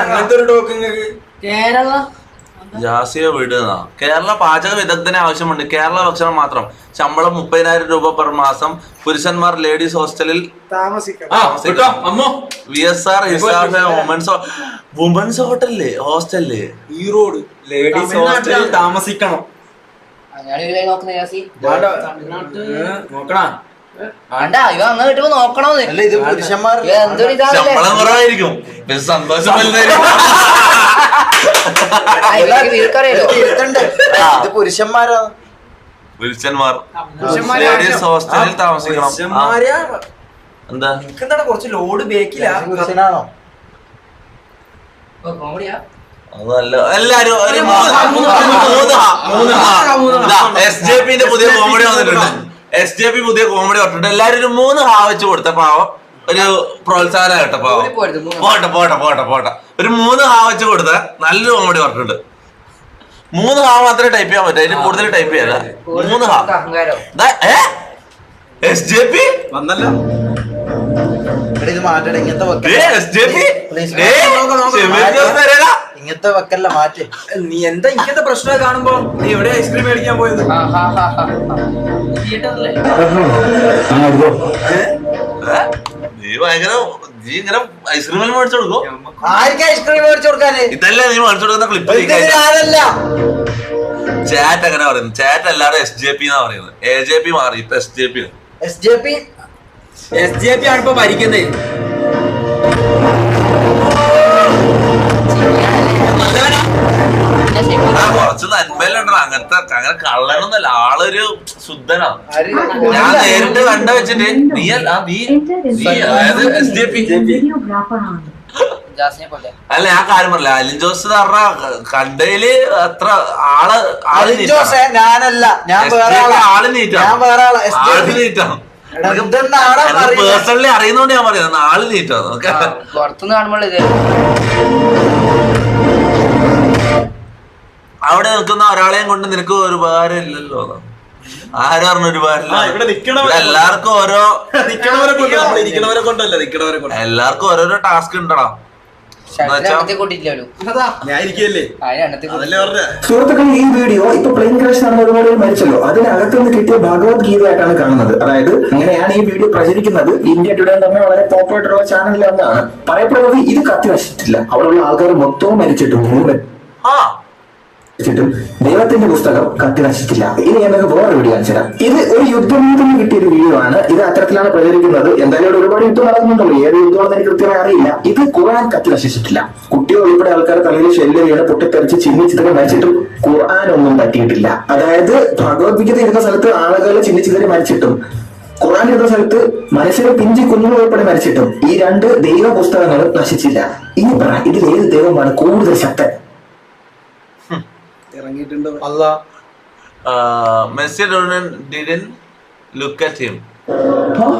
അങ്ങനത്തെ ഒരു ഡോക്ക് കേരള ജാസിയെ വിടുക. കേരള പാചക വിദഗ്ധനെ ആവശ്യമുണ്ട്. കേരള ഭക്ഷണം മാത്രം. ശമ്പളം 30,000 രൂപ പെർ മാസം. പുരുഷന്മാർ ലേഡീസ് ഹോസ്റ്റലിൽ VSR വുമൻസ് ഹോട്ടലില് ഹോസ്റ്റലില് ഈറോഡ് ലേഡീസ് ഹോസ്റ്റലിൽ താമസിക്കണം. നോക്കണോന്ന് ഇത് പുരുഷന്മാർ ശമ്പളം കുറവായിരിക്കും, സന്തോഷം ഇത് പുരുഷന്മാരോ? പുരുഷന്മാർ ലേഡീസ് ഹോസ്റ്റലിൽ താമസിക്കണം. എന്താ എന്താണ് കുറച്ച് ലോഡ് ബേക്കിലാ? പുരുഷനാണോ? അതല്ല, എല്ലാരും ഒരു SJPന്റെ പുതിയ കോമഡി വന്നിട്ടുണ്ട്. SJP പുതിയ കോമഡി വന്നിട്ടുണ്ട്. എല്ലാരും ഒരു 3 ഹാ വെച്ച് കൊടുത്ത പാവം ഒരു പ്രോത്സാഹനം കേട്ടോ. പാവം പോട്ടെ പോട്ടെ പോട്ടെ പോട്ടെ ഒരു 3 ഹാ വെച്ച് കൊടുത്ത നല്ലൊരു കോമഡി പറഞ്ഞിട്ടുണ്ട്. 3 ഹാ മാത്രമേ ടൈപ്പ് ചെയ്യാൻ പറ്റൂ, അതിന് കൂടുതൽ ടൈപ്പ് ചെയ്യാല്ല. 3 ഹാ. SJP വന്നല്ലോ. ഇത് മാറ്റണം. ഇങ്ങനത്തെ ഇങ്ങനത്തെ വെക്കല്ല മാറ്റ്. നീ എന്താ ഇങ്ങനത്തെ പ്രശ്നം കാണുമ്പോ നീ എവിടെ ഐസ്ക്രീം മേടിക്കാൻ പോയത്? നീ ഭയങ്കര നീ ഇങ്ങനെ ഐസ്ക്രീം മേടിച്ചു കൊടുക്കും. ആർക്കും ഐസ്ക്രീം മേടിച്ചു കൊടുക്കാന്? ഇതല്ലേ നീ മേടിച്ചു കൊടുക്കുന്ന ക്ലിപ്പ്. ചാറ്റ് അങ്ങനെ പറയുന്നത്. ചാറ്റ് എല്ലാവരും SJP എന്നാ പറയുന്നത്. AJP മാറി, ഇപ്പൊ SJP. SJP ആണ് ഇപ്പൊ ഭരിക്കുന്നത്. കുറച്ച് നന്മയിലുണ്ടോ അങ്ങനത്തെ. അങ്ങനെ കള്ളനൊന്നല്ല, ആളൊരു ശുദ്ധനാ. ഞാൻ നേരിട്ട് കണ്ട വെച്ചിട്ട് നീ അതായത് SJP അല്ല, ഞാൻ കാര്യം പറഞ്ഞില്ല. അലിൻ ജോസ് പറഞ്ഞ കണ്ടയില് അത്ര ആള് നീറ്റാണ്. പേഴ്സണലി അറിയുന്നോണ്ട് ഞാൻ പറയുന്നത് ആള് നീറ്റാണ്. പുറത്തുനിന്ന് കാണുമ്പോൾ അവിടെ നിൽക്കുന്ന ഒരാളെയും കൊണ്ട് നിനക്ക് ഒരു ഉപകാരം ഇല്ലല്ലോ. ആരും പറഞ്ഞ ഒരു ഉപകാരം. എല്ലാവർക്കും ഓരോ എല്ലാവർക്കും ഓരോരോ ടാസ്ക് ഉണ്ടടാ. സുഹൃത്തുക്കൾ, ഈ വീഡിയോ ഇപ്പൊ പ്ലെയിൻ ക്രാഷ് നടന്ന ഒരുപാട് മരിച്ചല്ലോ, അതിനകത്ത് നിന്ന് കിട്ടിയ ഭഗവത്ഗീതയായിട്ടാണ് കാണുന്നത്. അതായത് അങ്ങനെയാണ് ഈ വീഡിയോ പ്രചരിക്കുന്നത്. ഇന്ത്യ ടുഡേ തന്നെ വളരെ പോപ്പുലർ ചാനലിൽ ഒന്നാണ്. പറയപ്പെടുന്നത് ഇത് കത്തി നശിച്ചിട്ടില്ല, അവിടെയുള്ള ആൾക്കാർ മൊത്തവും മരിച്ചിട്ടും ദൈവത്തിന്റെ പുസ്തകം കത്തി നശിച്ചില്ല. ഇനി ഞങ്ങൾക്ക് വേറെ വീഡിയോ കാണിച്ചു തരാം. ഇത് ഒരു യുദ്ധത്തിന് കിട്ടിയ ഒരു വീഡിയോ ആണ്. ഇത് അത്തരത്തിലാണ് പ്രചരിക്കുന്നത്. എന്തായാലും ഒരുപാട് യുദ്ധം നടക്കുന്നുണ്ടല്ലോ, ഏത് യുദ്ധമാണെന്ന് എനിക്ക് കൃത്യമായി അറിയില്ല. ഇത് ഖുർആൻ കത്തി നശിച്ചിട്ടില്ല. കുട്ടികൾ ഉൾപ്പെടെ ആൾക്കാർ തലയിൽ ഷെല്ല് വീണ് പൊട്ടിത്തെറിച്ച് ചിഹ്നിച്ചിട്ട് മരിച്ചിട്ടും ഖുർആൻ ഒന്നും പറ്റിയിട്ടില്ല. അതായത് ഭഗവത്ഗീത ഇരുന്ന സ്ഥലത്ത് ആളുകൾ ചിഹ്നിച്ചിട്ട് മരിച്ചിട്ടും ഖുർആൻ ഇരുന്ന സ്ഥലത്ത് മനുഷ്യരെ പിഞ്ചി കുഞ്ഞുങ്ങൾ ഉൾപ്പെടെ മരിച്ചിട്ടും ഈ 2 ദൈവ പുസ്തകങ്ങളും നശിച്ചില്ല. ഇനി പറ, ഇതിൽ ഏത് ദൈവമാണ് കൂടുതൽ ശക്തൻ? Messi didn't look at him.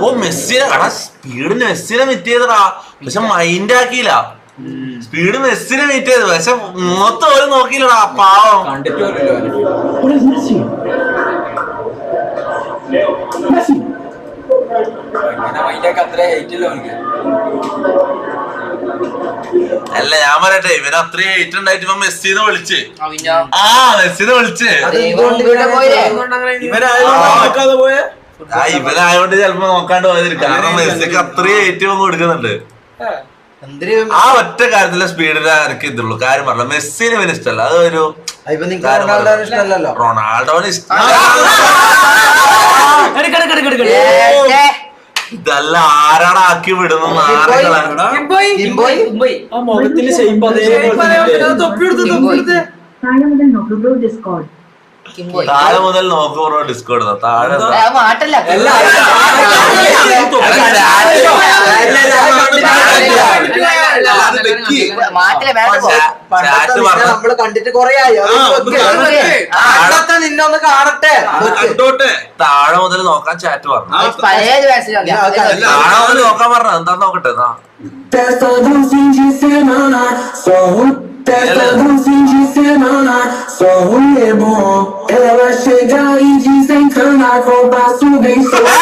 ഓ മെസ്സിനെ സ്പീഡിന് മെസ്സിനെ മീറ്റ് ചെയ്തടാ, പക്ഷെ മൈൻഡ് ആക്കിയില്ല. സ്പീഡ് മെസ്സിനെ മീറ്റ് ചെയ്ത്, പക്ഷെ മൊത്തം ഒരു നോക്കിയില്ലടാ പാവം. അല്ല ഞാൻ പറയട്ടെ, ഇവന് അത്രയും ഹൈറ്റ് ഉണ്ടായിട്ട് ഇവൻ മെസ്സിന്ന് വിളിച്ച് മെസ്സിന്ന് വിളിച്ച് ഇവനായോണ്ട് ചിലപ്പോ നോക്കാണ്ട് പോയതിരിക്കും. കാരണം മെസ്സിക്ക് അത്രയും ഹൈറ്റ് ഇവൻ കൊടുക്കുന്നുണ്ട്. ആ ഒറ്റ കാര്യത്തിലെ സ്പീഡിന് എനിക്ക് ഇതുള്ളൂ. കാര്യം പറഞ്ഞ മെസ്സിന് ഇവന് ഇഷ്ടമല്ല. അതൊരു റൊണാൾഡോന് ഇഷ്ടം. ഇതല്ല ആരാണ് ആക്കി വിടുന്നു. താഴെ മുതൽ നോക്കൂ ബ്രോ ഡിസ്കോഡ്. താഴെ നമ്മള് കണ്ടിട്ട് കൊറേ നിന്നൊന്ന് കാണട്ടെ. താഴെ മുതൽ നോക്കാൻ ചാറ്റ് പറഞ്ഞു. താഴെ മുതൽ നോക്കാൻ പറഞ്ഞു. എന്താ നോക്കട്ടെ. Ela chega e desencana com o passo bem suave.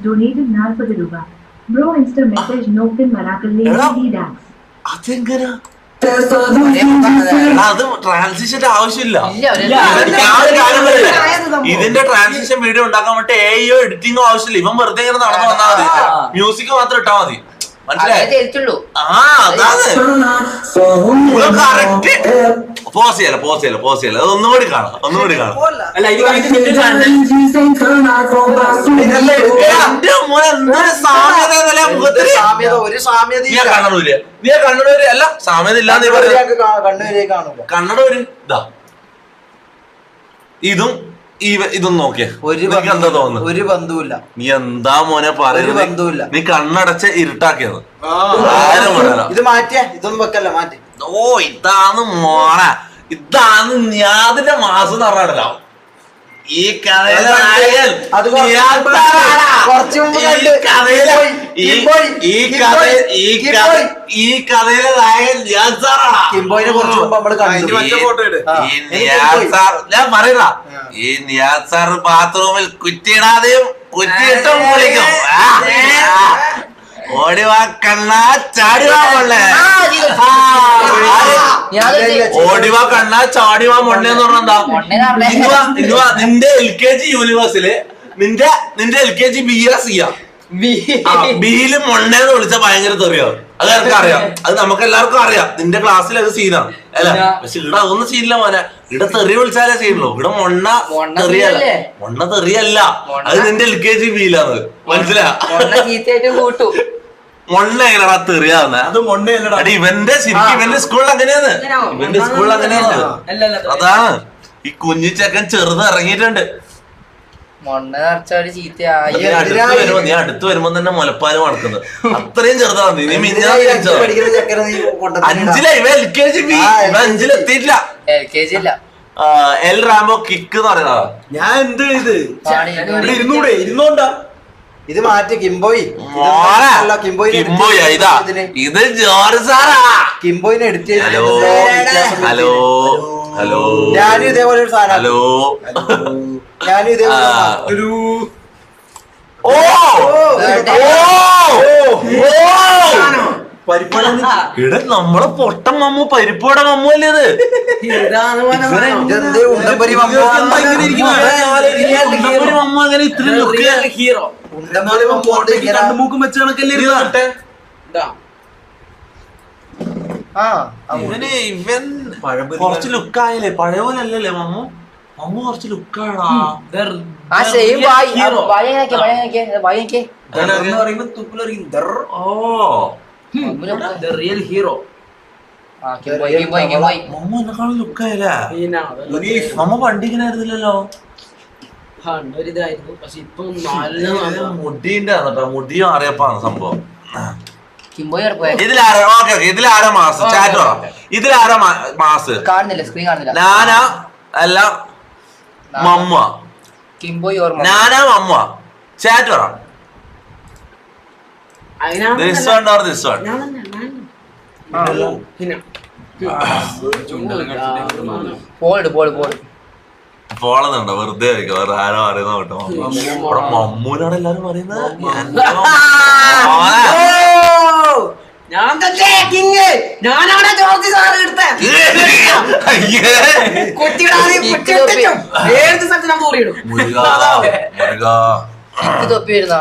donated 40 രൂപ. Bro Insta message നോക്കിൻ മറാക്കല്ലേ ഡാൻസ്. അതെങ്ങനെ അത് ട്രാൻസിഷന്റെ ആവശ്യമില്ല. ഇതിന്റെ ട്രാൻസിഷൻ വീഡിയോ ഉണ്ടാക്കാൻ വേണ്ടി AIയോ എഡിറ്റിംഗോ ആവശ്യമില്ല. ഇവൻ വെറുതെ ഇങ്ങനെ നടന്നു വന്നാൽ മതി. മ്യൂസിക് മാത്രം ഇട്ടാ മതി. മനസ്സിലായി? അതാണ് പോസ് ചെയ്യല ഒന്നുകൂടി കാണാം. നീ കണ്ണൂര് അല്ല സാമ്യത ഇല്ലാന്ന് കണ്ണൂര് ഇതാ ഇതും ഇതും നോക്കിയ എന്താ തോന്നുന്നു? ഒരു ബന്ധവുമില്ല. നീ എന്താ മോനെ പറയുന്നത്? നീ കണ്ണടച്ച് ഇരുട്ടാക്കിയത്. ഇത് മാറ്റിയ ഇതൊന്നും വെക്കല്ല മാറ്റി. ഓ ഇതാണ് മോനെ, ഇതാണ് ഞാതിന്റെ മാസം എന്ന് പറഞ്ഞാണല്ലോ ഈ കഥയിലെ നായകൻ. ഈ കഥയിലെ നായകൻ ഞാൻ സാറാണ്. ഞാൻ പറയണ ഈ നിയാസ് സാർ ബാത്റൂമിൽ കുറ്റിയിടാതെയും കുറ്റിയിട്ടും വിളിക്കും. ഓടിവാ കണ്ണ ചാടിവാ മൊണ്ണേ, ഓടിവാ കണ്ണ ചാടിവാ മൊണ്ണേന്ന് പറഞ്ഞാ ഇന്നുവാ നിന്റെ LKG യൂണിവേഴ്സില് നിന്റെ LKG BSC ബിയില് മൊണ്ണേന്ന് വിളിച്ച ഭയങ്കര തെറിയോ? അത് എനിക്ക് അറിയാം, അത് നമുക്ക് എല്ലാവർക്കും അറിയാം. നിന്റെ ക്ലാസ്സിൽ അത് സീനാണ് അല്ല. പക്ഷെ ഇവിടെ അതൊന്നും സീനില്ല മോനെ. ഇവിടെ തെറി വിളിച്ചാലേ സീനുള്ളൂ. ഇവിടെ മൊണ്ണ തെറിയല്ല, അത് നിന്റെ LKG ബിയിലാണ്. മനസ്സിലാ? മൊണ്ണ എങ്ങനെയാ തെറിയാവുന്ന? അത് മൊണ്ണയല്ലടാ. ഇവന്റെ ശരിക്കും ഇവന്റെ സ്കൂളിൽ അങ്ങനെയാണ്. അതാണ് ഈ കുഞ്ഞിച്ചക്കൻ ചെറുത് ഇറങ്ങിയിട്ടുണ്ട്. നീ അടുത്ത് വരുമ്പോ തന്നെ മുലപ്പാല് മണക്കുന്നത് അത്രയും ചെറുതാണ്. നീ അഞ്ചിലാ, ഇവ LKG ബി. ഇവ അഞ്ചിലെത്തിയിട്ടില്ല. എൽ റാംബോ കിക്ക് എന്ന് പറയുന്നതാ. ഞാൻ എന്ത് ഇത് ഇരുന്നോണ്ടാ ഇത് മാറ്റി കിംബോയ്. ഇതാ ഇത് ജോർജ് സാറാ. കിംബോയിനെ എടുത്ത് ഹലോ ഞാനും ഇതേപോലെ ഒരു സാധനം. ഹലോ ഞാനും ഇതേപോലെ ഇവിടെ നമ്മളെ പൊട്ടം മമ്മു പരിപ്പോട മമ്മു അല്ലേ ഇത്? മമ്മു അങ്ങനെ ഇത്ര ഹീറോ മൂക്കും വെച്ച കണക്കല്ലേ ഇവൻ കുറച്ച് ലുക്കായല്ലേ? പഴയ പോലെ അല്ലല്ലേ മമ്മു? മമ്മു കുറച്ച് ലുക്കാണാ. ഹീറോ മമ്മു എന്നെക്കാളും ലുക്കായല്ലേ? മമ്മ പണ്ടിങ്ങനായിരുന്നില്ലല്ലോ. മുടിന്റെ മുടിയും അറിയപ്പാണ് സംഭവം. ഇതിലാരാ മാസ്? ചാറ്റ് പറ. ഇതിലാരാ മാസ്? നാനാ അല്ല മമ്മ? നാനാ മമ്മ? ചാറ്റ് പറ. This one or this one? പോളന്നുണ്ടോ? വെറുതെ ആയിരിക്കും. വേറെ ആരോ അറിയുന്ന കേട്ടോ. ഇവിടെ മമ്മൂനാണ് എല്ലാരും പറയുന്നത്.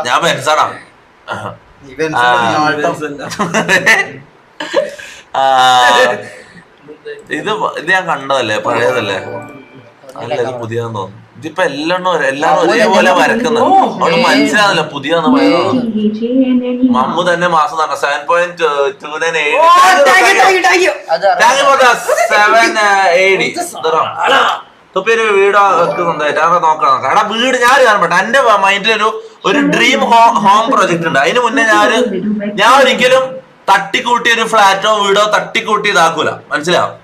ഞാൻ മനസ്സാടാ. ഇത് ഞാൻ കണ്ടതല്ലേ? പഴയതല്ലേ? അല്ല ഇത് പുതിയതെന്ന് തോന്നുന്നു. ഇതിപ്പോ എല്ലാരും ഒരേപോലെ വരക്കുന്നത് അവിടെ മനസ്സിലാവില്ല പുതിയതെന്ന് പറയുന്നത്. മമ്മു തന്നെ മാസം നടന്ന 7.2980. തുപ്പിയൊരു വീട് വെക്കുന്നുണ്ടായിട്ട് അവിടെ നോക്കണം. എടാ വീട് ഞാൻ കാണപ്പെട്ട എന്റെ മൈൻഡിലൊരു ഡ്രീം ഹോം പ്രൊജക്ട് ഉണ്ട്. അതിന് മുന്നേ ഞാൻ ഒരിക്കലും തട്ടിക്കൂട്ടിയ ഒരു ഫ്ലാറ്റോ വീടോ തട്ടിക്കൂട്ടി ഇതാക്കൂല. മനസ്സിലാവും?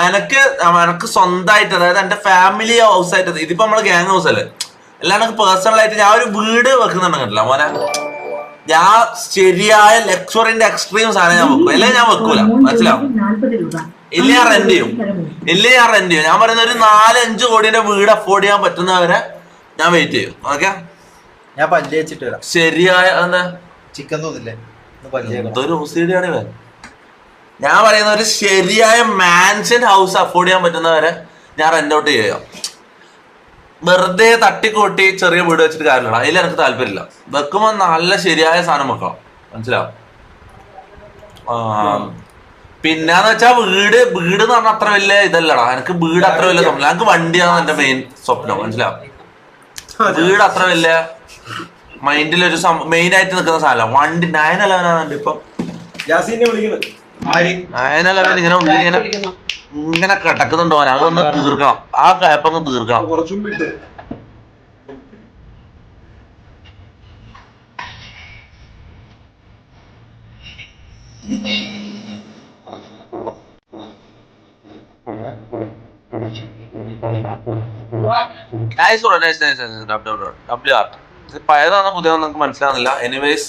എനക്ക് സ്വന്തമായിട്ട്, അതായത് എന്റെ ഫാമിലി ഹൗസ് ആയിട്ട്. ഇതിപ്പോ നമ്മള് ഗ്യാങ് ഹൗസ് അല്ലേ? അല്ലാണ്ട് പേഴ്സണൽ ആയിട്ട് ഞാൻ ഒരു വീട് വെക്കുന്നുണ്ടെങ്കില്ല മോനെ, ഞാൻ ശരിയായ ലക്ഷറിന്റെ എക്സ്ട്രീം സാധനം ഞാൻ വെക്കും. അല്ലെങ്കിൽ ഞാൻ വെക്കൂല. മനസ്സിലാവും? ഇല്ല ഞാൻ റെന്റ് ചെയ്യും. ഞാൻ പറയുന്ന ഒരു 4-5 കോടിയുടെ വീട് അഫോർഡ് ചെയ്യാൻ പറ്റുന്നവരെ ഞാൻ വെയിറ്റ് ചെയ്യും. ഓക്കെ? ഞാൻ പല്ല് വെച്ചിട്ട് വരാം. ശരിയായ എന്താ ചിക്കൻ തോന്നില്ലേ? എന്തൊരു OCD ആണ് ഇവൻ. ഞാൻ പറയുന്ന ഒരു ശരിയായ മാൻഷൻ ഹൗസ് അഫോർഡ് ചെയ്യാൻ പറ്റുന്നവരെ ഞാൻ റെന്റ് ഔട്ട് ചെയ്യാം. വെറുതെ തട്ടിക്കൂട്ടി ചെറിയ വീട് വെച്ചിട്ട് കാര്യമില്ല. അതിൽ എനിക്ക് താല്പര്യമില്ല. വെക്കുമ്പോ നല്ല ശരിയായ സാധനം വെക്കണം. മനസ്സിലാവും? പിന്നെന്ന് വെച്ചാ വീട് എന്ന് പറഞ്ഞാൽ അത്ര വലിയ ഇതല്ലടാ. എനിക്ക് വീട് അത്ര വലിയ സ്വപ്നം. എനിക്ക് വണ്ടിയാണ് എന്റെ മെയിൻ സ്വപ്നം. മനസ്സിലാവും? വീട് അത്ര വലിയ മൈൻഡിലൊരു മെയിൻ ആയിട്ട് നിൽക്കുന്ന സാധനം. വണ്ടി 911 ഇപ്പൊ 911 ഇങ്ങനെ കിടക്കുന്നുണ്ടോ? അതൊന്ന് തീർക്കണം. ആ ക്യാപ്പൊന്ന് തീർക്കണം. പഴയതാണോ പുതിയതാണോ നമുക്ക് മനസ്സിലാവുന്നില്ല. എനിവേസ്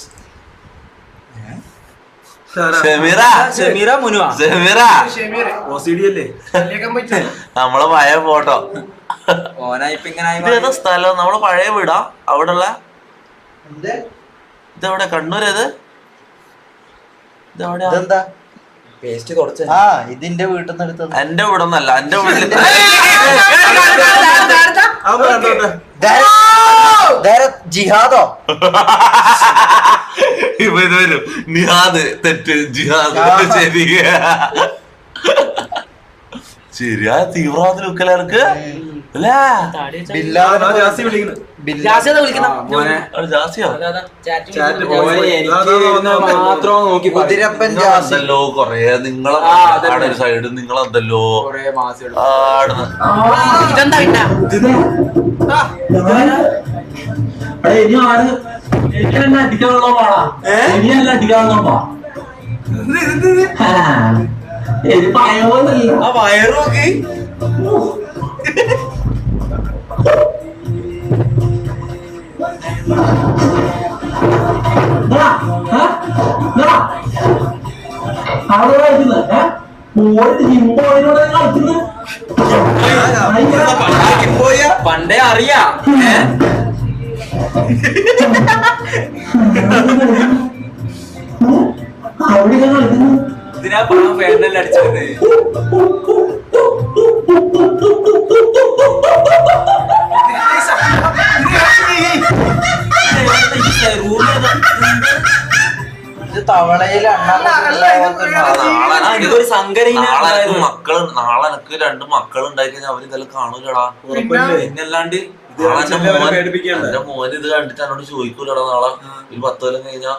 നമ്മള് പഴയ ഫോട്ടോ ഇതേതാ സ്ഥലം? നമ്മള് പഴയ വീടാ അവിടെയുള്ള ഇതെവിടെ? കണ്ണൂരേത്? ഇതെന്താ ഇതിന്റെ വീട്ടിൽ നിന്ന് എടുത്തത്. എന്റെ വീട് ഒന്നല്ല. എന്റെ വീട്ടിൽ ജിഹാദോ? ഇപ്പൊ ഇത് വരും. നിഹാദ് തെറ്റ്, ജിഹാദ് ശരി. ശരിയാ തീവ്രവാദ ലുക്കലർക്ക് അല്ലേ? ല്ലോ കൊറേ നിങ്ങളെ ഒരു സൈഡ് നിങ്ങളെന്തല്ലോ ആടുന്ന് വയറോക്കി പണ്ടേ അറിയാം. ഇതിനാ പണം ഫാനിൽ അടിച്ചത്. നാളെ എനിക്ക് 2 മക്കൾ ഉണ്ടായി കഴിഞ്ഞാൽ അവര് ഇതെല്ലാം കാണൂലടാ. പിന്നല്ലാണ്ട് എന്റെ മോന് ഇത് കണ്ടിട്ട് എന്നോട് ചോദിക്കൂലടാ. നാളെ ഒരു 10 കൊല്ലം കഴിഞ്ഞാ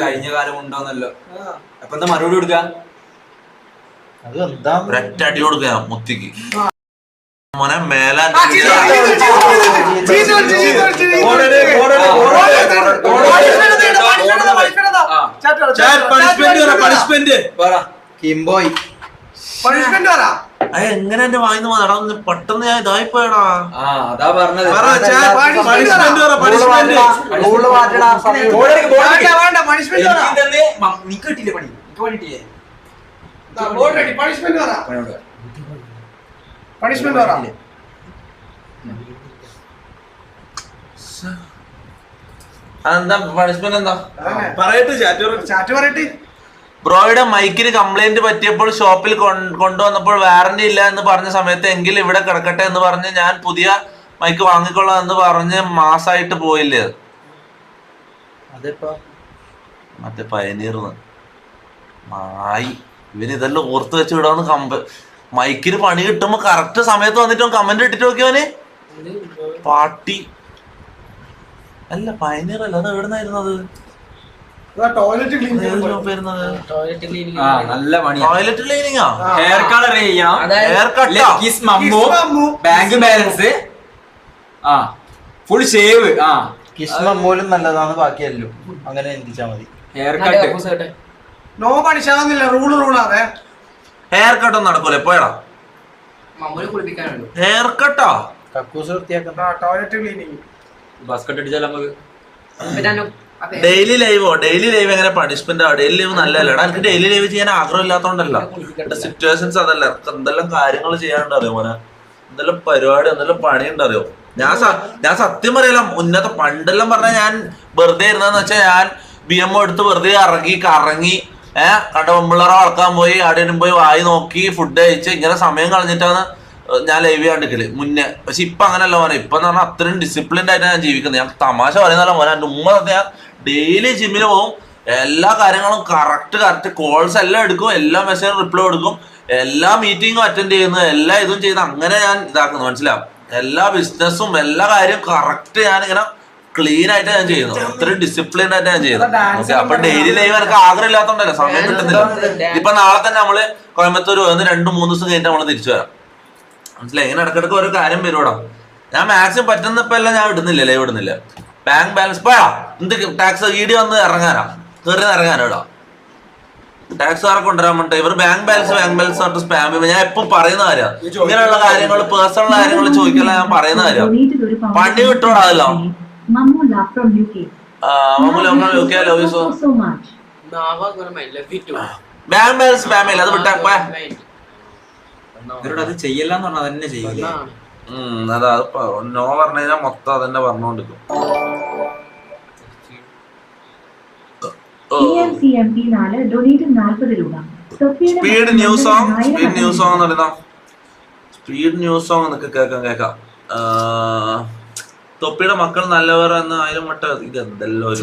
കഴിഞ്ഞ കാലം ഉണ്ടോന്നല്ലോ. അപ്പൊ എന്താ മറുപടി കൊടുക്ക? ഒരൊറ്റ അടി കൊടുക്ക മുത്തിക്ക്. മോനെ മേലാൻ എങ്ങനെ എന്റെ വായിന്ന് മാറാ? പെട്ടെന്ന് ഞാൻ ഇതായി പോയടാ. അതാ പറഞ്ഞത്. നീ കിട്ടില്ലേ പണി? പണിട്ടില്ലേ? എന്താ പണിഷ്മെന്റ്? എന്താ പറയട്ടെ? ബ്രോയുടെ മൈക്കിന് കംപ്ലൈന്റ് പറ്റിയപ്പോൾ ഷോപ്പിൽ കൊണ്ടുവന്നപ്പോൾ വാറന്റി ഇല്ല എന്ന് പറഞ്ഞ സമയത്ത് എങ്കിൽ ഇവിടെ കിടക്കട്ടെ എന്ന് പറഞ്ഞ് ഞാൻ പുതിയ മൈക്ക് വാങ്ങിക്കൊള്ളാം എന്ന് പറഞ്ഞ് മാസമായിട്ട് പോയില്ലേ? മറ്റേ പയനീർന്ന് മായി ഇവനിതെല്ലാം ഓർത്ത് വെച്ച് വിടാന്ന്. മൈക്കിന് പണി കിട്ടുമ്പോ കറക്റ്റ് സമയത്ത് വന്നിട്ട് കമന്റ് ഇട്ടിട്ട് നോക്കിയവന്. പാട്ടി അല്ല പയനീർ അല്ല. അത് എവിടുന്നായിരുന്നത്? ടോയ്ലറ്റ് ക്ലീനിങ്ങാ. ഹെയർ കളർ ചെയ്യാം. Bank balance. Full shave. കിസ്മോലും നല്ലതാണ്. ബാക്കിയല്ലോ അങ്ങനെ ചിന്തിച്ചാ മതി. ഹെയർ കട്ട് നോ പണിഷാകുന്നില്ല. റൂളാതെ ഹെയർ കട്ട് ഒന്നും നടക്കൂല. എപ്പോഴാ ഹെയർ കട്ടാ? കക്കൂസ് വൃത്തിയാക്കുന്ന ടോയ്ലറ്റ് ക്ലീനിങ്. ബസ്കറ്റ് അടിച്ചാൽ നമുക്ക് ഡെയിലി ലൈവോ? ഡെയിലി ലൈവ് എങ്ങനെ പണിഷ്മെന്റ്? ഡെയിലി ലൈവ് നല്ലതല്ലടാ. എനിക്ക് ഡെയിലി ലൈവ് ചെയ്യാൻ ആഗ്രഹം ഇല്ലാത്തോണ്ടല്ല. സിറ്റുവേഷൻസ് അതല്ല. എന്തെല്ലാം കാര്യങ്ങൾ ചെയ്യാനുണ്ട് അറിയോ മോനെ? എന്തെല്ലാം പരിപാടി എന്തെല്ലാം പണിയുണ്ടറിയോ? ഞാൻ സത്യം പറയല, മുന്നത്തെ പണ്ടെല്ലാം പറഞ്ഞാൽ ഞാൻ വെറുതെ ഇരുന്നെന്ന് വെച്ചാൽ ഞാൻ BMO എടുത്ത് വെറുതെ കറങ്ങി കണ്ട പെമ്പിള്ളേരെ വളർക്കാൻ പോയി, അവിടെയും പോയി വായി നോക്കി ഫുഡ് കഴിച്ച് ഇങ്ങനെ സമയം കളഞ്ഞിട്ടാണ് ഞാൻ ലൈവ് ചെയ്യാണ്ടിരിക്കല് മുന്നേ. പക്ഷെ ഇപ്പൊ അങ്ങനെയല്ല മോനെ. ഇപ്പൊ എന്ന് പറഞ്ഞാൽ അത്രയും ഡിസിപ്ലിൻഡ് ആയിട്ട് ഞാൻ ജീവിക്കുന്നത്. ഞാൻ തമാശ പറയുന്നല്ല മോനെ. എൻ്റെ ഉമ്മ ഞാൻ ഡെയിലി ജിമ്മിന് പോകും, എല്ലാ കാര്യങ്ങളും കറക്റ്റ് കോൾസ് എല്ലാം എടുക്കും, എല്ലാ മെസ്സേജും റിപ്ലൈ കൊടുക്കും, എല്ലാ മീറ്റിങ്ങും അറ്റൻഡ് ചെയ്യുന്നു, എല്ലാ ഇതും ചെയ്ത് അങ്ങനെ ഞാൻ ഇതാക്കുന്നു. മനസ്സിലാവും? എല്ലാ ബിസിനസ്സും എല്ലാ കാര്യവും കറക്റ്റ് ഞാനിങ്ങനെ ക്ലീൻ ആയിട്ട് ഞാൻ ചെയ്യുന്നു. അത്രയും ഡിസിപ്ലിൻ ആയിട്ട് ഞാൻ ചെയ്യുന്നു. അപ്പൊ ഡെയിലി ലൈവ് എനിക്ക് ആഗ്രഹം ഇല്ലാത്തോണ്ടല്ലേ, സമയം കിട്ടുന്നില്ല. ഇപ്പൊ നാളെ തന്നെ നമ്മള് കോയമ്പത്തൂർ വന്ന് 2-3 ദിവസം കഴിഞ്ഞിട്ട് നമ്മള് തിരിച്ചു വരാം. മനസ്സിലായി? ഇങ്ങനെ ഇടക്കിടക്ക് ഓരോ കാര്യം വരുവാടാ. ഞാൻ മാക്സിമം പറ്റുന്നപ്പോ എല്ലാം ഞാൻ ഇടുന്നില്ല, ലൈവ് ഇടുന്നില്ല. ബാങ്ക് ബാലൻസ് പോയാ എന്ത് ടാക്സ് ഈടി വന്ന് ഇറങ്ങാനാ, കയറി ഇറങ്ങാനോ ഇടാ. ടാക്സുകാരെ കൊണ്ടുവരാൻ വേണ്ടി ഇവർ ബാങ്ക് ബാലൻസ് പറഞ്ഞിട്ട് സ്പാം ചെയ്യുമ്പോൾ ഞാൻ എപ്പം പറയുന്ന കാര്യമാണ്. ഇങ്ങനെയുള്ള കാര്യങ്ങൾ പേഴ്സണൽ കാര്യങ്ങൾ ചോദിക്കല ഞാൻ പറയുന്ന കാര്യം. പണി കിട്ടോടാതല്ലോ. ബാങ്ക് ബാലൻസ് സ്പാം ചെയ്യില്ല, അത് വിട്ടാ അത് ചെയ്യല്ലെന്ന് പറഞ്ഞാൽ അതന്നെ ചെയ്യില്ല. അതാ നോ പറഞ്ഞു കഴിഞ്ഞാൽ മൊത്തം അതന്നെ പറഞ്ഞോണ്ടിരിക്കും. സ്പീഡ് ന്യൂസ് സോങ് എന്നൊക്കെ കേൾക്കാം. തൊപ്പിയുടെ മക്കൾ നല്ലവർ എന്ന് 1000 വട്ടം. ഇത് എന്തെല്ലാം ഒരു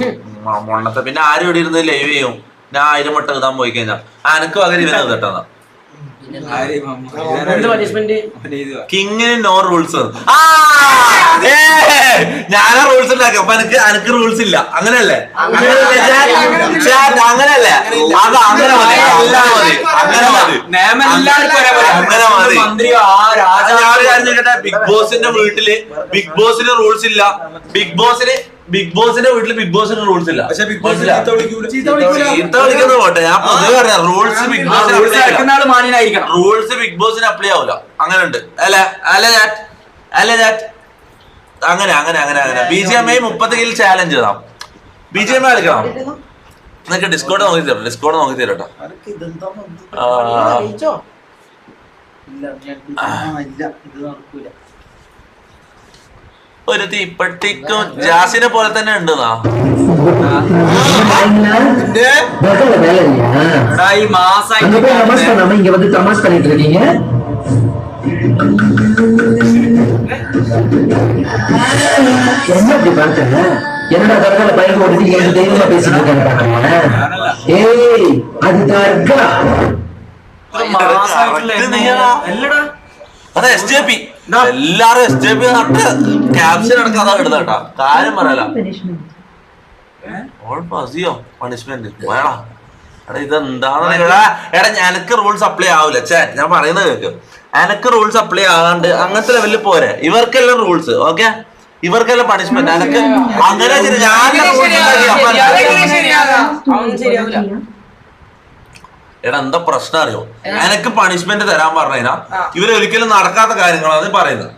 മണ്ണത്തെ. പിന്നെ ആരും ഇവിടെ ഇരുന്ന് ലൈവ് ചെയ്യും. ഞാൻ 1000 വട്ടം എഴുതാൻ പോയി കഴിഞ്ഞാൽ അനക്ക് പകരം ഇവനെ കേട്ടാ. കിങ്ങിന് നോ റൂൾസ്. ഞാനാ റൂൾസ് ഉണ്ടാക്കി. അപ്പൊ അനക്ക് റൂൾസ് ഇല്ല. അങ്ങനെയല്ലേ? അങ്ങനെയല്ലേ? അത് അങ്ങനെ മതി, അങ്ങനെ മതി. ബിഗ് ബോസിന്റെ വീട്ടില് ബിഗ് ബോസിന് റൂൾസ് ഇല്ല. ബിഗ് ബോസിന്റെ വീട്ടില് ബിഗ് ബോസിന് റൂൾസ് ഇല്ല. ചീത്ത വിളിക്കുന്നത് പോട്ടെ, ഞാൻ പൊതുവെ പറഞ്ഞ റൂൾസ് ബിഗ് ബോസിന് അപ്ലൈ ആവൂല. അങ്ങനെ ഉണ്ട് അല്ലേ? അങ്ങനെ BGMI 30 കിൽ ചാലഞ്ച് ചെയ്താം. BGMI കളിക്കണം. എന്നൊക്കെ ഡിസ്കോഡ് നോക്കി തരട്ടോ. ഒരു തീപ്പട്ടിക്കും ജാസിനെ പോലെ തന്നെ ഉണ്ടെന്നാ ഈ മാസായി என்னடா தர்கால பைக் ஓட்டிட்டு என் தெய்வமா பேசிட்டு இருக்காங்க பாக்கமா. ஏய் அது தர்கா. അതെ SJP. എല്ലാരും SJP നട്ട് ക്യാപ്ഷൻ അടക്കം അതാ ഇടുന്നേട്ടാ. കാര്യം പറയല. മതിയോ പണിഷ്മെന്റ് വേടാ. എടാ ഇതെന്താന്ന് എടാ എനക്ക് റൂൾസ് അപ്ലൈ ആവില്ല. ഞാൻ പറയുന്നത് കേൾക്ക്. എനക്ക് റൂൾസ് അപ്ലൈ ആകാണ്ട് അങ്ങനത്തെ ലെവലിൽ പോരെ. ഇവർക്കെല്ലാം റൂൾസ്. ഓക്കെ, ഇവർക്കെല്ലാം പണിഷ്മെന്റ്. എനക്ക് അങ്ങനെ എടാ എന്താ പ്രശ്നം അറിയോ? എനക്ക് പണിഷ്മെന്റ് തരാൻ പറഞ്ഞാ ഇവരൊരിക്കലും നടക്കാത്ത കാര്യങ്ങളാണ് പറയുന്നത്.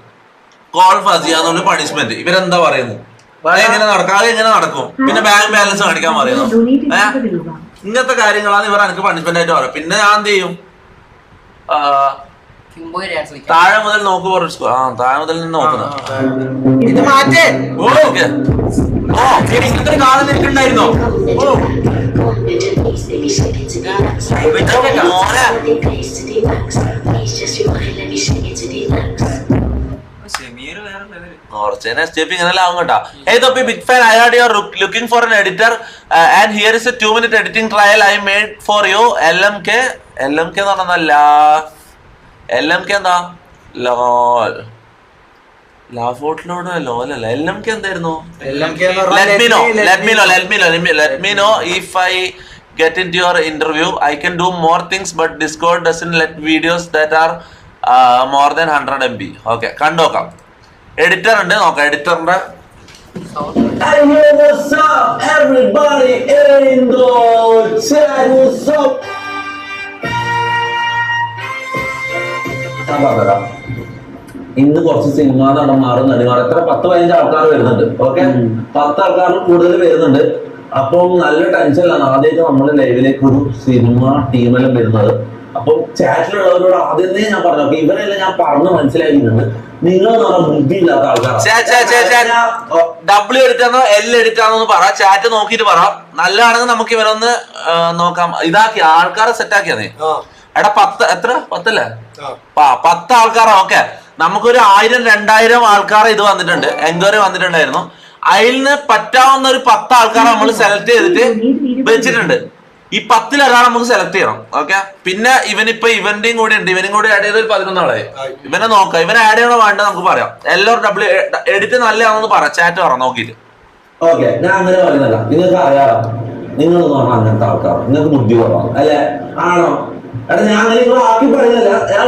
കോൾ ഫസിയാന്നുള്ള പണിഷ്മെന്റ് ഇവരെന്താ പറയുന്നത്? എങ്ങനെ നടക്കാതെ എങ്ങനെ നടക്കും? പിന്നെ ബാങ്ക് ബാലൻസ് കാണിക്കാൻ പറയുന്നു. ഇങ്ങനത്തെ കാര്യങ്ങളാണ് ഇവർ എനിക്ക് പണിഷ്മെന്റ് ആയിട്ട് പറയാം. പിന്നെ ഞാൻ എന്ത് ചെയ്യും? താഴെ മുതൽ നോക്ക് പറഞ്ഞു. താഴെ മുതൽ നിന്ന് നോക്കുന്നത് ഇത് മാറ്റേ. ഓക്കെ. കാണാൻ നിൽക്കണ്ടായിരുന്നോ? Hey Topi, big fan. I heard you're looking for an editor, and here is a 2-minute editing trial I made for you. LMK എന്ന് പറഞ്ഞല്ല. LMK എന്താ? ലോൽ. ലാഫോട്ടിലോട് ലോലല്ല. LMK എന്തായിരുന്നു? Let me know if I get into your interview. I can do more things, but Discord doesn't let videos that are more than 100 MB. Okay, കണ്ടോക്കാം. Editor ഉണ്ട്, നോക്കാം എഡിറ്ററിന്റെ. ഇന്ന് കുറച്ച് cinema നടന്മാരും നടിമാർ എത്ര 10-15 ആൾക്കാർ വരുന്നുണ്ട്. ഓക്കെ, 10 ആൾക്കാരിൽ കൂടുതൽ വരുന്നുണ്ട്. അപ്പം നല്ല ടെൻഷനിലാണ്. ആദ്യമായിട്ട് നമ്മൾ ലൈവിലേക്ക് ഒരു സിനിമ ടീമെല്ലാം വരുന്നത്. അപ്പൊ ചാറ്റിലുള്ളവരോട് ആദ്യമേ ഞാൻ പറഞ്ഞു, ഇവരെല്ലാം ഞാൻ പറഞ്ഞ് മനസ്സിലാക്കിയിട്ടുണ്ട്, നിങ്ങൾ ബുദ്ധിയില്ലാത്ത ആൾക്കാരാണ്. ഡബിൾ എഡിറ്റാണോ എൽ എഡിറ്റാണോന്ന് പറ, ചാറ്റ് നോക്കിട്ട് പറ. നല്ലതാണെങ്കിൽ നമുക്ക് ഇവരൊന്ന് നോക്കാം. ഇതാക്കി ആൾക്കാരെ സെറ്റാക്കിയാ നീ. എടാ 10 എത്ര 10 10 ആൾക്കാരാ. ഓക്കെ, നമുക്കൊരു 1000-2000 ആൾക്കാരെ ഇത് വന്നിട്ടുണ്ട്, എൻക്വയറി വന്നിട്ടുണ്ടായിരുന്നു. അതിൽ നിന്ന് പറ്റാവുന്ന ഒരു 10 ആൾക്കാരെ നമ്മൾ സെലക്ട് ചെയ്തിട്ട് വെച്ചിട്ടുണ്ട്. ഈ 10-ൽ ഒരാളെ നമുക്ക് സെലക്ട് ചെയ്യണം. ഓക്കെ, പിന്നെ ഇവനിപ്പോ ഇവന്റെയും കൂടി ഉണ്ട്, ഇവനും കൂടി ആഡ് ചെയ്ത് 11 ആളായി. ഇവനെ നോക്കാം, ഇവനെ ആഡ് ചെയ്യണോ വേണ്ട നമുക്ക് പറയാം. എല്ലാവരും ഡബിൾ എഡിറ്റ് നല്ലതാണെന്ന് പറ, ചാറ്റ് പറ നോക്കിയിട്ട്. ഓക്കെ, ഞാൻ അങ്ങനെ പറയുന്നില്ല, നിങ്ങൾക്ക് അറിയാമോ, നിങ്ങൾ പറഞ്ഞാൽ അങ്ങനത്തെ ആൾക്കാർ, നിങ്ങൾക്ക് ബുദ്ധി കുറവാണ് അല്ലെ? ആണോ? എടാ ഞാൻ അങ്ങനെ നിങ്ങൾ ആക്കി പറയുന്നില്ല, ഞാൻ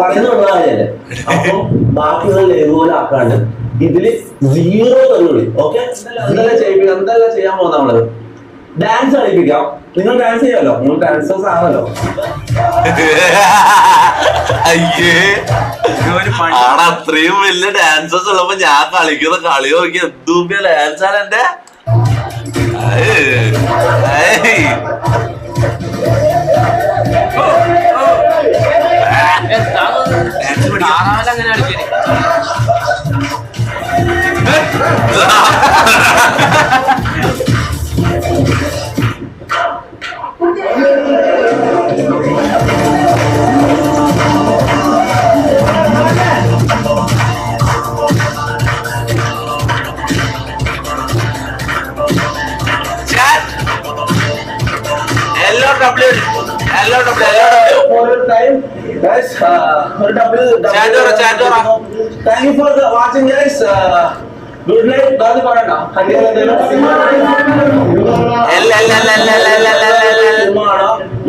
പറയുന്ന കാര്യല്ലേ. അപ്പൊ ബാക്കിയുള്ള ലേബുപോലെ ആക്കാണ്ട് ഇതില് 0 പരിപാടി. ഓക്കെ, എന്തെല്ലാം ചെയ്യാൻ പോകുന്ന നമ്മള് ഡാൻസ് കളിപ്പിക്കാം. നിങ്ങൾ ഡാൻസ് ചെയ്യാമല്ലോ, നിങ്ങൾ ഡാൻസേഴ്സ് ആണല്ലോ. അയ്യേ, അത്രയും വലിയ ഡാൻസേഴ്സ് ഉള്ളപ്പോ ഞാൻ കളിക്കുന്ന കളി നോക്കി എന്തും ഡാൻസാണ് എന്റെ. അങ്ങനെ കളിക്കേ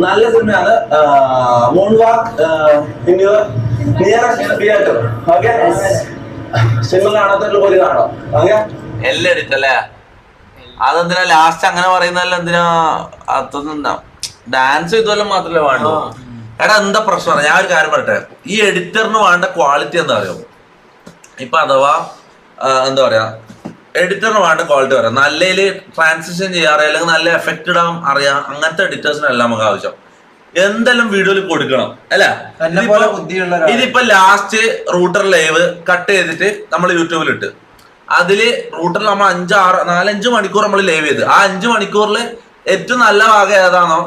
നല്ല സിനിമയാണ് moon walk in your nearest theatre. Okay, cinema കാണാത്തവർ പോയി കാണാം. ഓക്കെ, എല്ലാം എടുക്കല്ലേ. അതെന്തിനാ ലാസ്റ്റ് അങ്ങനെ പറയുന്നതല്ല, എന്തിനാ അതൊന്നും ഡാൻസ് ഇതുവല്ല മാത്രമല്ലേ വേണ്ടു. എടാ എന്താ പ്രശ്നം, ഞാൻ ഒരു കാര്യം പറയട്ടെ, ഈ എഡിറ്ററിന് വേണ്ട ക്വാളിറ്റി എന്താ അറിയോ? ഇപ്പൊ അഥവാ എന്താ പറയാ, എഡിറ്ററിന് വേണ്ട ക്വാളിറ്റി പറയാം, നല്ലതില് ട്രാൻസിഷൻ ചെയ്യാറ് അല്ലെങ്കിൽ നല്ല എഫക്റ്റ് ഇടാൻ അറിയാം, അങ്ങനത്തെ എഡിറ്റേഴ്സിനല്ല നമുക്ക് ആവശ്യം. എന്തെല്ലാം വീഡിയോയിൽ കൊടുക്കണം അല്ല. ഇതിപ്പോ ലാസ്റ്റ് റൂട്ടർ ലൈവ് കട്ട് ചെയ്തിട്ട് നമ്മൾ യൂട്യൂബിൽ ഇട്ട്, അതില് റൂട്ടറിൽ നമ്മൾ 4-5 മണിക്കൂർ നമ്മൾ ലൈവ് ചെയ്ത്, ആ 5 മണിക്കൂറിൽ ഏറ്റവും നല്ല ഭാഗം ഏതാണോ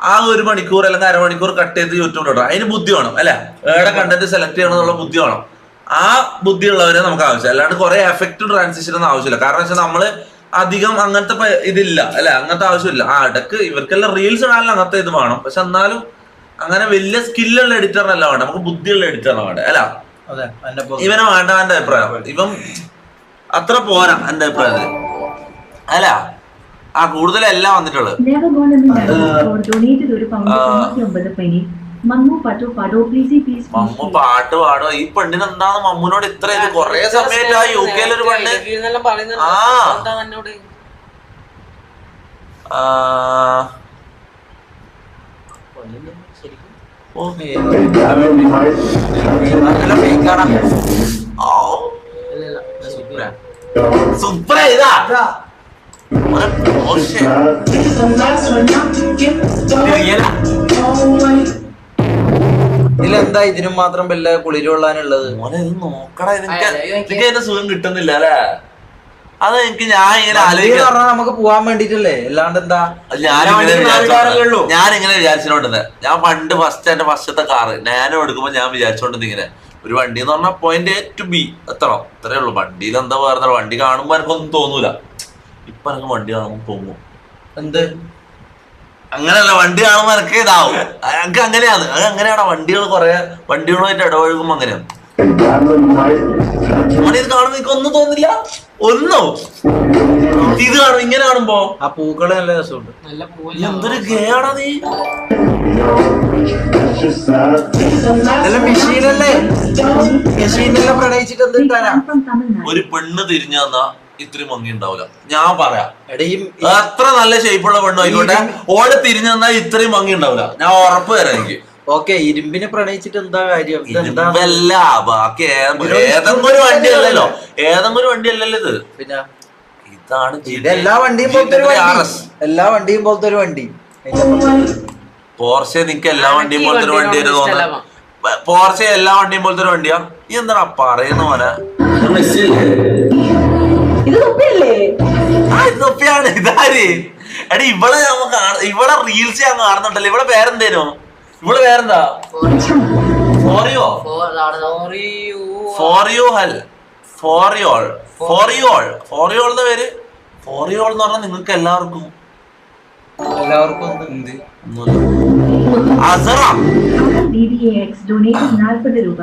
ആ 1 മണിക്കൂർ അല്ലെങ്കിൽ അരമണിക്കൂർ കട്ട് ചെയ്ത് യൂട്യൂബിൽ ഇടാം. അതിന് ബുദ്ധി വേണം അല്ലെ, ഏടെ കണ്ടന്റ് സെലക്ട് ചെയ്യണം എന്നുള്ള ബുദ്ധി വേണം. ആ ബുദ്ധിയുള്ളവരെ നമുക്ക് ആവശ്യം, അല്ലാണ്ട് കുറെ എഫക്റ്റ് ട്രാൻസിഷൻ ഒന്നും ആവശ്യമില്ല. കാരണം വെച്ചാൽ നമ്മള് അധികം അങ്ങനത്തെ ഇതില്ല അല്ലെ, അങ്ങനത്തെ ആവശ്യമില്ല. ആ ഇടക്ക് ഇവർക്കെല്ലാം റീൽസ് ഇടാനും അങ്ങനത്തെ ഇത് വേണം, പക്ഷെ എന്നാലും അങ്ങനെ വലിയ സ്കില്ലുള്ള എഡിറ്ററിനല്ല വേണ്ട, നമുക്ക് ബുദ്ധിയുള്ള എഡിറ്ററിനാണ് വേണ്ട അല്ല. ഇവനെ വേണ്ട എന്റെ അഭിപ്രായം, ഇവൻ അത്ര പോരാ എന്റെ അഭിപ്രായത്തില് അല്ല. ആ കൂടുതലെല്ലാം വന്നിട്ടുള്ളത്. മമ്മു പാട്ട് പാടോ, ഈ പെണ്ണിന് എന്താണ് മമ്മൂനോട് ഇത്ര ഇത്? കൊറേ സമയത്തായി UK ഒരു പെണ്ണ് സൂപ്പർ ഇതാ ഇതിലെന്താ ഇതിനും മാത്രം വല്ല കുളിരുകൊള്ളാനുള്ളത്? നോക്കടാ, എനിക്ക് അതിന്റെ സുഖം കിട്ടുന്നില്ല അല്ലെ. അത് എനിക്ക് ഞാൻ ഇങ്ങനെ ആലോചിക്കാൻ നമുക്ക് പോവാൻ വേണ്ടിട്ടല്ലേ, അല്ലാണ്ട് എന്താ. ഞാനിങ്ങനെ വിചാരിച്ചോണ്ടിരുന്നത്, ഞാൻ പണ്ട് എന്റെ ഫസ്റ്റത്തെ കാറ് നാനോ എടുക്കുമ്പോ ഞാൻ വിചാരിച്ചോണ്ടിരുന്നത് ഇങ്ങനെ ഒരു വണ്ടി എന്ന് പറഞ്ഞാൽ പോയിന്റ് A to B എത്തണം, അത്രേ ഉള്ളൂ. വണ്ടിയിൽ എന്താ പറയുന്നത്, വണ്ടി കാണുമ്പോ എനിക്കൊന്നും തോന്നൂല. ഇപ്പൊ എനിക്ക് വണ്ടി കാണുമ്പോ തോന്നും എന്ത് അങ്ങനെയല്ല, വണ്ടി കാണുമ്പോ എനിക്ക് ഇതാവും. എനിക്ക് അങ്ങനെയാണ്, അത് അങ്ങനെയാണ്. വണ്ടികൾ കുറെ വണ്ടികളുമായിട്ട് ഇടപഴകുമ്പോ അങ്ങനെയാണ്. ഇത് കാണുമ്പോ എനിക്ക് ഒന്നും തോന്നില്ല, ഒന്നും. ഇത് കാണും ഇങ്ങനെ കാണുമ്പോ ആ പൂക്കള് നല്ല രസമുണ്ട്. എന്തൊരു ഗേയാടാ നീ. മെഷീനല്ലേ, മെഷീനെല്ലാം പ്രണയിച്ചിട്ട് എന്ത് കിട്ടാനാ? ഒരു പെണ്ണ് തിരിഞ്ഞു തന്നാ ഇത്രയും ഭംഗി ഉണ്ടാവില്ല, ഞാൻ പറയാം. അത്ര നല്ല ഷേപ്പുള്ള പെണ്ണു ആയിക്കോട്ടെ, ഓടെ തിരിഞ്ഞു തന്നാ ഇത്രയും ഭംഗി ഉണ്ടാവില്ല, ഞാൻ ഉറപ്പ് തരാം എനിക്ക്. ഓക്കെ, ഇരുമ്പിനെ പ്രണയിച്ചിട്ട് എന്താ കാര്യം? ഇരുമ്പല്ല, ബാക്കി ഏതെങ്കിലും ഒരു വണ്ടി അല്ലല്ലോ, ഏതെങ്കിലും ഒരു വണ്ടി അല്ലല്ലോ ഇത്. പിന്നെ ഇതാണ് എല്ലാ വണ്ടിയും പോലത്തെ ഒരു വണ്ടി, എല്ലാ വണ്ടിയും പോലത്തെ ഒരു വണ്ടി. പോർഷെ നിനക്ക് എല്ലാ വണ്ടിയും പോലത്തെ ഒരു വണ്ടിയായിട്ട് തോന്നുന്നു. പോർഷെ എല്ലാ വണ്ടിയും പോലത്തെ ഒരു വണ്ടിയാ. നീ എന്താ പറയുന്ന പോലെ? തൊപ്പിയാണ്. ഇതാര്? എടാ ഇവളെ ഇവളെ റീൽസ് ഞാൻ കാണുന്നുണ്ടല്ലോ. ഇവളെ പേരെന്തേനോ? ഇവളെ പേരെന്താ? ഫോറിയോ ഫോറിയോളിന്റെ പേര് ഫോറിയോൾ എന്ന് പറഞ്ഞാൽ നിങ്ങൾക്ക് എല്ലാവർക്കും DDAX donated 40 രൂപ.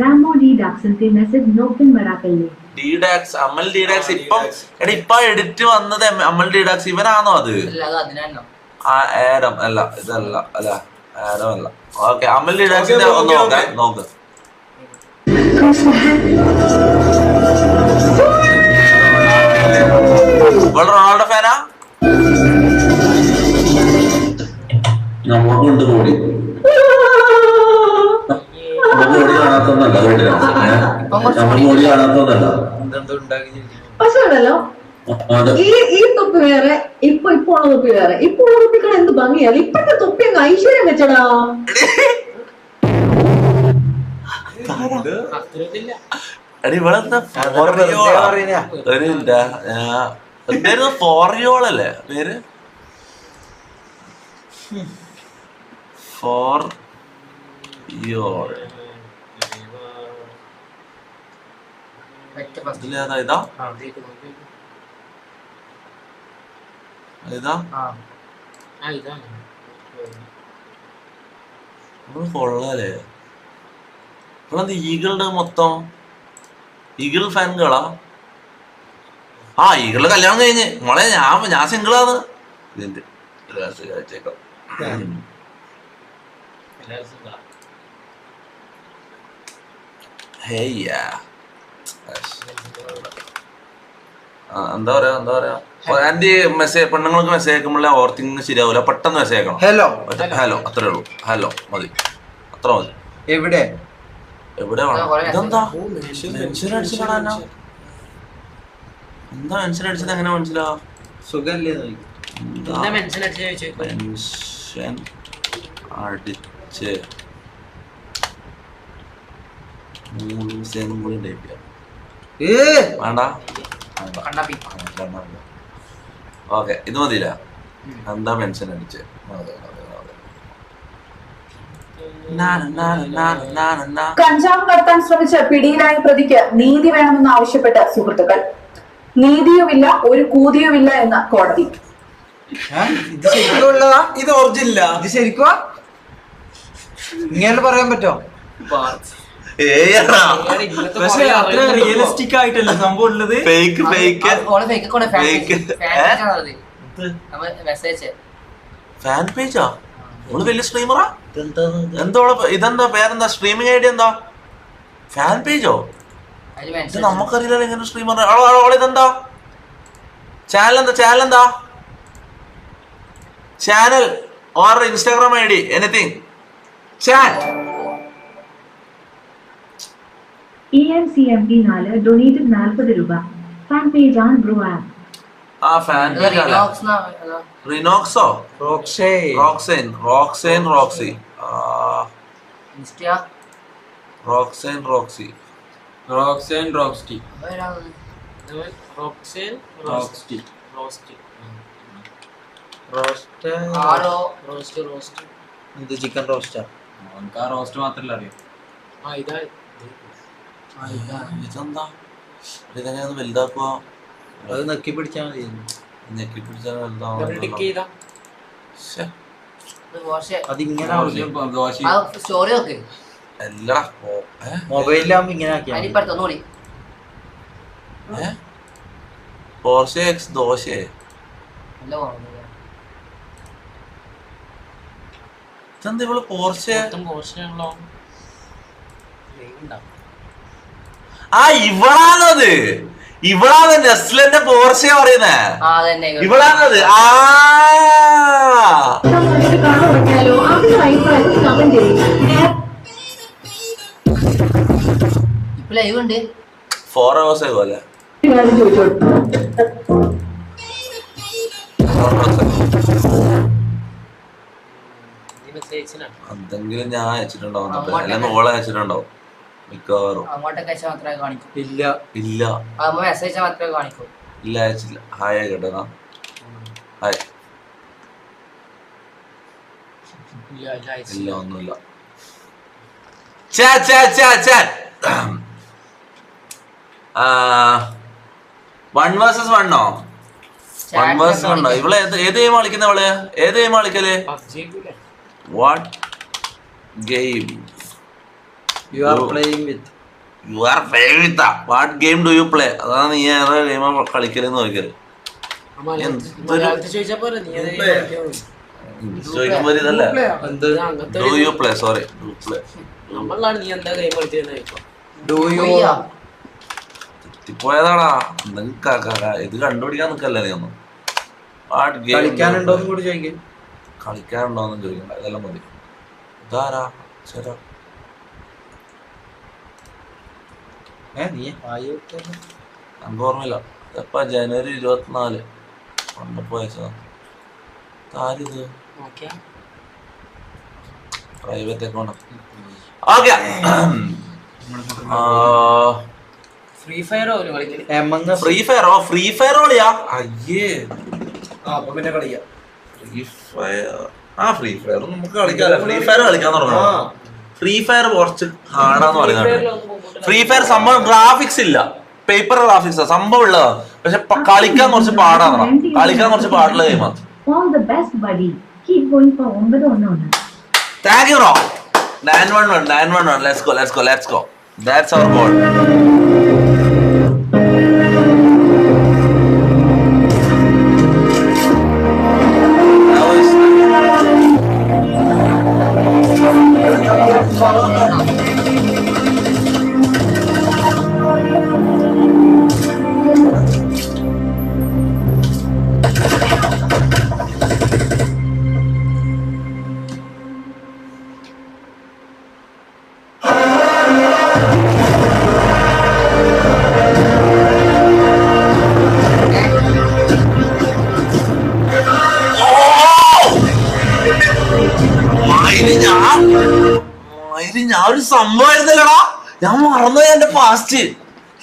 Rambo D Daxante message Nokin Marakalle. ഡിഡാക്സ് അമൽ ഡിഡാക്സ് ഇപ്പം എടാ ഇപ്പൊ എഡിറ്റ് വന്നത് അമൽ ഡിഡാക്സ് ഇവനാണോ അത്? ആഡം അല്ല, ഇതല്ല അല്ല, ആഡം അല്ല. ഓക്കെ, അമൽ ഡിഡാക്സിന്റെ ഒന്ന് നോക്കാം. നോക്ക്, ഇവൾ റൊണാൾഡോ ഫാനാ? നമ്മക്കുണ്ട് കൂടി ബോഡി കാണാത്തൊന്നല്ല വീട്ടിൽ, നമ്മൾ ബോഡി കാണാത്തൊന്നല്ല. പക്ഷെ ഉണ്ടല്ലോ ഈ തൊപ്പി വേറെ, ഇപ്പൊ ഉള്ള തൊപ്പി വേറെ. ഇപ്പൊ ഉള്ള തൊപ്പികൾ എന്ത് ഭംഗിയാണ്. ഇപ്പഴത്തെ തൊപ്പി അങ്ങ് ഐശ്വര്യം വെച്ചടാ. ഇവളെന്താ ഫോറിയോളല്ലേ പേര്? ഫോറിയോൾ ഇതിലേതാ? ഇതാ ഇതാ കൊള്ളാലേ. ഇവളെന്താ ഈഗിളുടെ മൊത്തം ഈഗിൾ ഫാൻകളാ? ആ ഈഗിളുടെ കല്യാണം കഴിഞ്ഞ് മോളെ ഞാൻ സിംഗിളാണ്. ഇതിന്റെ എന്താ പറയാ ആന്റി മെസ്സേജ് പെണ്ണുങ്ങൾക്ക് മെസ്സേജ് അയക്കുമ്പോഴേ ഓർത്തിങ് ശരിയാവൂല. പെട്ടെന്ന് മെസ്സേജ് അയക്കണം. ഹലോ ഹലോ അത്രേ ഉള്ളൂ. ഹലോ മതി, അത്ര മതി. എവിടെ എവിടെ വേണം? ഇതെന്താ മെൻഷൻ അടിച്ചിട്ടാ? എന്താ മെൻഷൻ അടിച്ചത്? എങ്ങനെ മനസ്സിലാ? സുഖല്ലേ? മെൻഷൻ അടിച്ച് വേണ്ട. ഓക്കെ, ഇത് മതിയില്ല. എന്താ മെൻഷൻ അടിച്ച്? കഞ്ചാവ് കടത്താൻ ശ്രമിച്ച പിടിയിലായ പ്രതിക്ക് നീതി വേണമെന്ന് ആവശ്യപ്പെട്ട സുഹൃത്തുക്കൾ. നീതിയുമില്ല ഒരു കൂതിയുമില്ല എന്ന കോടതി. ഇത് ശരിക്കുള്ളതാ? ഇത് ഒറിജിനല്ല? ഇത് ശരിക്കുവാ? ഇങ്ങനെ പറയാൻ പറ്റോ? പക്ഷെ അത്ര റിയലിസ്റ്റിക് ആയിട്ടല്ല സംഭവം ഉള്ളത്. ഫാൻ പേജാ? ഓള് വലിയ സ്ട്രീമറാ? ഇതെന്താ പേരെന്താ? സ്ട്രീമിംഗ് ഐഡിയ എന്താ? ഫാൻ പേജോ? ഇത് നമുക്കറിയില്ലല്ലോ എങ്ങനെ സ്ട്രീമർ. ഇതെന്താ ചാനൽ? എന്താ channel or Instagram I D anything chat? ENCMP 4 donated 40 രൂപ. Fan page on Bro app. ആ ഫാൻ പേജ് അല്ല, റിനോക്സോ? റോക്സി ചിക്കൻ റോസ്റ്റാ? റോസ്റ്റ് മാത്രല്ല അറിയാം. ഇതെന്താ? ഇതെങ്ങനെ വലുതാക്കുക? അത് നെക്കി പിടിച്ചാ മതി. ഞെക്കി പിടിച്ചാൽ വലുതാവും. അതിങ്ങനെ സ്റ്റോറി നോക്ക്. എല്ലാ മൊബൈലിലാവുമ്പോ ഇങ്ങനെ ആക്കിയാ പോർഷെ എക്സ് ദോശേ? ഇതെന്താ ഇവള് പോർഷെ? ആ ഇവളാണത്, ഇവളാണ് നെസ്ലന്റെ പോർഷെ പറയുന്നേ. ഇവളാണത്. ആ ലൈവ് ഉണ്ട് 4 hours പോലെ. എന്തെങ്കിലും ഞാൻ അയച്ചിട്ടുണ്ടാവും, അല്ലെങ്കിൽ ഓളെ അയച്ചിട്ടുണ്ടാവും മിക്കവാറും. അങ്ങോട്ടൊക്കെ അയച്ചാൽ മാത്രമേ കാണിക്കൂ. ഇല്ല മെസ്സേജ് അയച്ചാൽ മാത്രമേ കാണിക്കൂ. ഇല്ല അയച്ചില്ല. ഹായ് ആയിക്കോട്ടെ. ഹായ്. ഇല്ല ഒന്നുമില്ല. വൺ വേഴ്സസ് വണ്ണോ? വൺ വേഴ്സസ് വണ്ണോ? ഇവള് ഏത് ഗെയിം കളിക്കുന്ന? അവള് ഏത് ഗെയിം കളിക്കല്? What game You are playing with. What game do you play? അതാണ് നീ ഏതാ ഗെയിം കളിക്കലെന്ന് നോക്കിയത്. ചോദിക്കുമ്പോ ഇതല്ലേ do you play? Sorry, do play. പോയതാടാ. ഇത് കണ്ടുപിടിക്കാൻ നിക്കല്ലേ നീ ഒന്നും. വാട്ട് ഗെയിം കളിക്കാനുണ്ടോന്നും കൂടി ചോദിക്കും. കളിക്കാനുണ്ടോന്നും ചോദിക്കണ്ട, ഇതെല്ലാം മതി. ഇതാരാ? ശരി, നമുക്ക് ഓർമ്മയില്ല. എപ്പാ? ജനുവരി 24 വന്നപ്പോ അയച്ചതാണ്. ആരിത്? Private account. Okay. Free fire free ഫയറോ? ഫ്രീ ഫയർ കളിയാ? അയ്യേ, പിന്നെ കളിക്കാം. Free fire. ഫ്രീ ഫയർ നമുക്ക് കളിക്കാല്ലോ. ഫ്രീ ഫയർ കളിക്കാൻ തുടങ്ങണം. ഫ്രീ ഫയർ കുറച്ച് ഹാർഡാന്ന് പറയുന്നത്. ഫ്രീ ഫയർ സംഭവം ഗ്രാഫിക്സ് ഇല്ല, പേപ്പർ ഗ്രാഫിക്സ് സംഭവം ഉള്ളതാ. പക്ഷെ കളിക്കാൻ കുറച്ച് പാടാണ്. കളിക്കാൻ കുറച്ച് പാടുള്ള ഗെയിമാണ്. All the best, buddy. Keep going for 911. Thank you, bro. 911, 911. Let's go, let's go, let's go. That's our goal. ഞാൻ ഒരു സംഭവമായിരുന്നല്ലടാ, ഞാൻ മറന്നുപോയി എന്റെ പാസ്റ്റ്.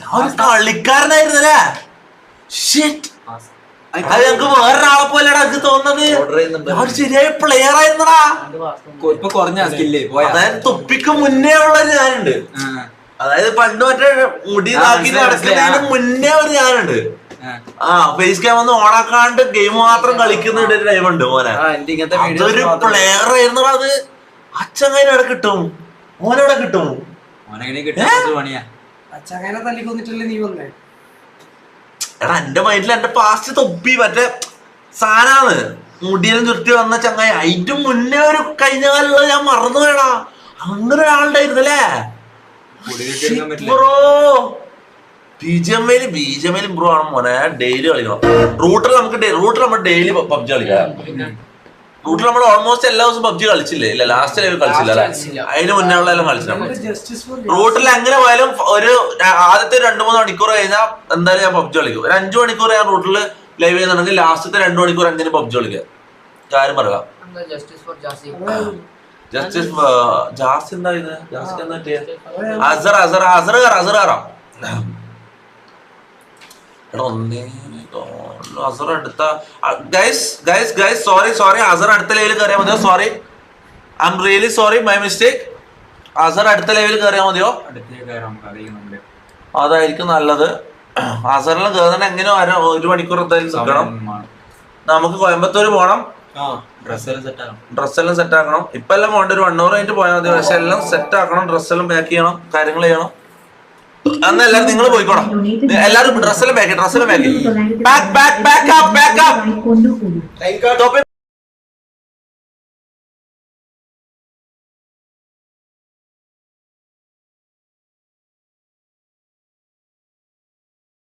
ഞാൻ ഒരു കളിക്കാരനായിരുന്നല്ലേ. അത് ഞങ്ങക്ക് വേറൊരാളെ പോലെടാ എനിക്ക് തോന്നുന്നത്. ഞാൻ ഒരു ശരിയായ പ്ലെയർ ആയിരുന്നടാ. ഇപ്പൊ കുറഞ്ഞ സ്കില്ലേ പോയ. അതായത് തൊപ്പിക്ക് മുന്നേ ഉള്ള ഒരു ഞാനുണ്ട്. അതായത് പണ്ട് മറ്റേ മുടി നാക്കി നടക്കുന്നതിന് മുന്നേ ഒരു ഞാനുണ്ട്. ഫേസ് ക്യാം ഒന്ന് ഓണാക്കാണ്ട് ഗെയിം മാത്രം കളിക്കുന്ന ഒരു ടൈമുണ്ട് മോനെ. അതൊരു പ്ലെയർ ആയിരുന്നു. അത് അച്ഛങ്ങനെ എവിടെ കിട്ടും? മോനെവിടെ കിട്ടും? എടാ എന്റെ മൈൻഡിൽ എന്റെ പാസ്റ്റ് തൊപ്പി മറ്റേ സാനാണ്. മുടിയിലും ചുരുട്ടി വന്ന ചങ്ങായി. അതിന്റെ മുന്നേ ഒരു കഴിഞ്ഞ കാലമുള്ള ഞാൻ മറന്നു വേടാ. അങ്ങനെ ഒരാളുണ്ടായിരുന്നല്ലേ ബ്രോ. ബിജിഎംഐലും ബ്രോ ആണ് മോനെ. ഡെയിലി കളിക്കണം. റൂട്ടിൽ നമ്മൾ ഡെയിലി പബ്ജി കളിക്കാം. റൂട്ടിൽ നമ്മൾ ഓൾമോസ്റ്റ് എല്ലാ ദിവസവും പബ്ജി കളിച്ചില്ലേ? ഇല്ല, ലാസ്റ്റ് ലൈവ് കളിച്ചില്ല. അതിന് മുന്നേ ഉള്ള എല്ലാം കളിച്ചിട്ടുണ്ട്. റൂട്ടിൽ എങ്ങനെ പോയാലും ഒരു ആദ്യത്തെ 2-3 മണിക്കൂർ കഴിഞ്ഞാൽ എന്തായാലും ഞാൻ പബ്ജി കളിക്കും. ഒരു 5 മണിക്കൂർ ഞാൻ റൂട്ടിൽ ലൈവ് ചെയ്യുന്നുണ്ടെങ്കിൽ ലാസ്റ്റത്തെ 2 മണിക്കൂർ എങ്ങനെ പബ്ജി കളിക്കാം. കാര്യം പറയാം. ജസ്റ്റിസ് ജാസി എന്താ ഇത്? ജാസിക്ക് എന്താ പറ്റിയ? അസർ കയറാം. അസർ അടുത്ത സോറി അസർ അടുത്ത ലെവലിൽ കയറിയാൽ മതിയോ? Sorry, I am really sorry, my mistake. അസർ അടുത്ത ലെവലിൽ കയറിയാൽ മതിയോ? അതായിരിക്കും നല്ലത്. അസറിൽ കയറുന്ന എങ്ങനെ 1 മണിക്കൂർ എന്തായാലും നിൽക്കണം. നമുക്ക് കോയമ്പത്തൂർ പോകണം. ഡ്രസ്സെല്ലാം സെറ്റ് ആക്കണം. ഇപ്പൊ എല്ലാം പോകണ്ട. ഒരു 1 hour കഴിഞ്ഞിട്ട് പോയാൽ മതി. പക്ഷെ എല്ലാം സെറ്റ് ആക്കണം. ഡ്രസ്സെല്ലാം പാക്ക് ചെയ്യണം. കാര്യങ്ങൾ ചെയ്യണം. അന്ന് എല്ലാരും നിങ്ങൾ പോയിക്കോണം. എല്ലാരും ഡ്രസ്സെല്ലാം പാക്ക്.